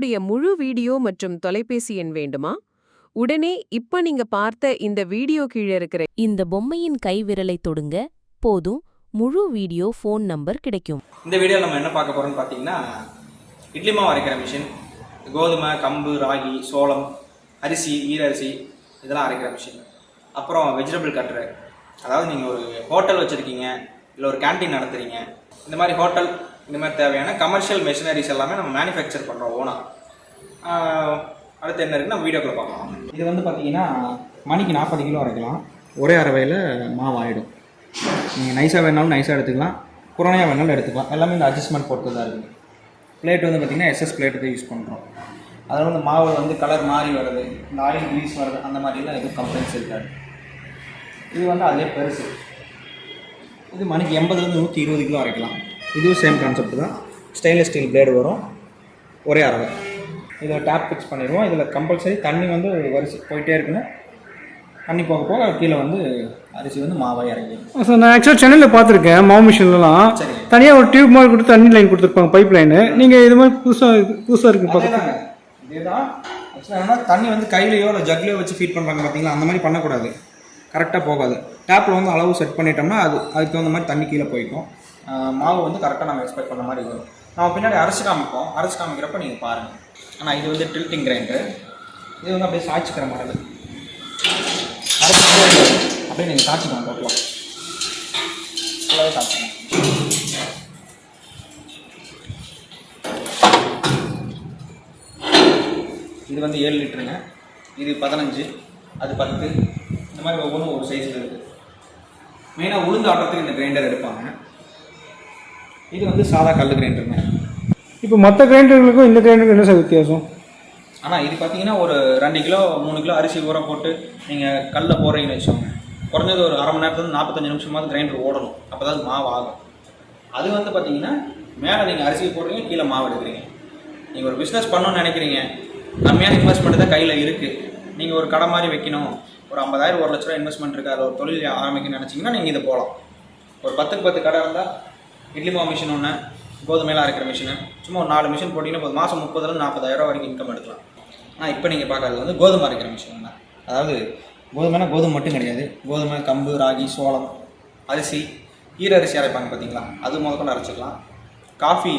இதனுடைய முழு வீடியோ மற்றும் தொலைபேசி எண் வேண்டுமா? உடனே இப்ப நீங்க பார்த்த இந்த வீடியோ கீழே இருக்கிற இந்த பொம்மையின் கைவிரலை தொடுங்க, போதும் முழு வீடியோ ஃபோன் நம்பர் கிடைக்கும். இந்த வீடியோவில் நம்ம என்ன பார்க்க போறோம்னு பார்த்தீங்கன்னா, இட்லி மாவு அரைக்கிற மிஷின், கோதுமை, கம்பு, ராகி, சோளம், அரிசி, ஈரரிசி இதெல்லாம் அரைக்கிற மிஷின், அப்புறம் வெஜிடபிள் கட்டரு. அதாவது நீங்கள் ஒரு ஹோட்டல் வச்சுருக்கீங்க, இல்லை ஒரு கேன்டீன் நடத்துகிறீங்க, இந்த மாதிரி ஹோட்டல் இந்த மாதிரி தேவையான கமர்ஷியல் மெஷினரிஸ் எல்லாமே நம்ம மேனுஃபேக்சர் பண்ணுறோம் ஓனா. அடுத்து என்ன இருக்குன்னு நம்ம வீடியோக்குள்ளே பார்க்கலாம். இது வந்து பார்த்தீங்கன்னா மணிக்கு 40 கிலோ அரைக்கலாம். ஒரே அரவையில் மாவு ஆகிடும். நீங்கள் நைஸாக வேணாலும் நைஸாக எடுத்துக்கலாம், குறையாக வேணாலும் எடுத்துக்கலாம். எல்லாமே இந்த அட்ஜஸ்ட்மெண்ட் பொறுத்து தான் இருக்குது. பிளேட் வந்து பார்த்திங்கன்னா எஸ்எஸ் பிளேட்டு தான் யூஸ் பண்ணுறோம். அதில் வந்து மாவு வந்து கலர் மாறி வருது, இந்த ஆயில் க்ரீஸ் வருது, அந்த மாதிரிலாம் எதுவும் கம்ப்ளைண்ட்ஸ் இருக்காது. இது வந்து அதிலே பெருசு. இது மணிக்கு 80லேருந்து 120 கிலோ அரைக்கலாம். இதுவும் சேம் கான்செப்ட் தான். ஸ்டெயின்லெஸ் ஸ்டீல் பிளேடு வரும், ஒரே அரவை. இதில் டேப் ஃபிக்ஸ் பண்ணிடுவோம். இதில் கம்பல்சரி தண்ணி வந்து வரிசை போயிட்டே இருக்கணும். தண்ணி போக போக கீழே வந்து அரிசி வந்து மாவாக இறங்கிடும். சார், நான் ஆக்சுவலாக சென்னையில் பார்த்துருக்கேன். மாவு மிஷின்லாம் தனியாக ஒரு டியூப் மாதிரி கொடுத்து தண்ணி லைன் கொடுத்துருப்பாங்க, பைப் லைனு. நீங்கள் இது மாதிரி புதுசாக இருக்குது பார்த்துருக்காங்க. இதுதான் ஆக்சுவலாக என்னன்னா, தண்ணி வந்து கையிலையோ இல்லை ஜக்லையோ வச்சு ஃபீட் பண்ணுறாங்க பார்த்தீங்களா, அந்த மாதிரி பண்ணக்கூடாது. கரெக்டாக போகாது. டேப்பில் வந்து அளவு செட் பண்ணிட்டோம்னா அதுக்கு தகுந்த மாதிரி தண்ணி கீழே போய்க்கும். மாவு வந்து கரெக்டாக நம்ம எக்ஸ்பெக்ட் பண்ண மாதிரி வரும். நம்ம பின்னாடி அரைச்சி காமிப்போம். அரைச்சி காமிக்கிறப்ப நீங்கள் பாருங்கள். ஆனால் இது வந்து டில்ட்டிங் கிரைண்டர். இது வந்து அப்படியே சாய்ச்சிக்கிற மாடல். அரைச்சிட்டே அப்படியே நீங்கள் சாய்ச்சிக்கலாம். டோட்டலாக ஃபுல்லாகவே சாய்ச்சிக்கலாம். இது வந்து 7 லிட்டருங்க. இது 15, அது 10, இந்த மாதிரி ஒவ்வொன்றும் ஒரு சைஸில் இருக்குது. மெயினாக உளுந்து ஆட்டத்துக்கு இந்த கிரைண்டர் எடுப்பாங்க. இது வந்து சாதா கல் கிரைண்டருங்க. இப்போ மற்ற கிரைண்டர்களுக்கும் இந்த கிரைண்டருக்கு என்ன சார் வித்தியாசம்? ஆனால் இது பார்த்தீங்கன்னா ஒரு 2 கிலோ 3 கிலோ அரிசி ஊற போட்டு நீங்கள் கல்லில் போடுறீங்கன்னு வச்சோங்க, குறைஞ்சது ஒரு அரை மணி நேரத்துலேருந்து 45 நிமிஷமாவது கிரைண்டர் ஓடணும். அப்போ தான் மாவு ஆகும். அது வந்து பார்த்தீங்கன்னா மேலே நீங்கள் அரிசி போடுறீங்க, கீழே மாவு எடுக்கிறீங்க. நீங்கள் ஒரு பிஸ்னஸ் பண்ணணும்னு நினைக்கிறீங்க, கம்மியான இன்வெஸ்ட்மெண்ட் தான் கையில் இருக்குது. நீங்கள் ஒரு கடை மாதிரி வைக்கணும், ஒரு 50,000 1 லட்ச ரூபா இன்வெஸ்ட்மெண்ட் இருக்குது, அதில் ஒரு தொழில் ஆரம்பிக்கணும்னு நினச்சிங்கன்னா நீங்கள் இதை போகலாம். ஒரு 10க்கு 10 கடை இருந்தால் இட்லி மாவு மிஷின் ஒன்று, கோதுமையில் அரைக்கிற மிஷினு, சும்மா ஒரு 4 மிஷின் போட்டிங்கன்னா போதும். மாதம் 30,000 40,000 வரைக்கும் இன்கம் எடுக்கலாம். ஆனால் இப்போ நீங்கள் பார்க்குறது வந்து கோதுமை அரைக்கிற மிஷின் தான். அதாவது கோதுமைனா கோதுமை மட்டும் கிடையாது, கோதுமை, கம்பு, ராகி, சோளம், அரிசி, ஈரரிசி அரைப்பாங்க பார்த்தீங்களா, அது முதல்கொண்டு அரைச்சிக்கலாம். காஃபி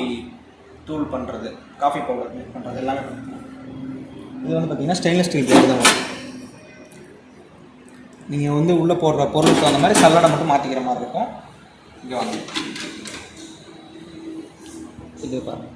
தூள் பண்ணுறது, காஃபி பவுடர் மேக் பண்ணுறது எல்லாமே பண்ணிக்கலாம். இது வந்து பார்த்திங்கன்னா ஸ்டெயின்லெஸ் ஸ்டீல் பிளேட் தான் வரும். நீங்கள் வந்து உள்ளே போடுற பொருளுக்கு அந்த மாதிரி சல்லடை மட்டும் மாற்றிக்கிற மாதிரி இருக்கும். இங்கே வாங்க, இது பாருங்கள்.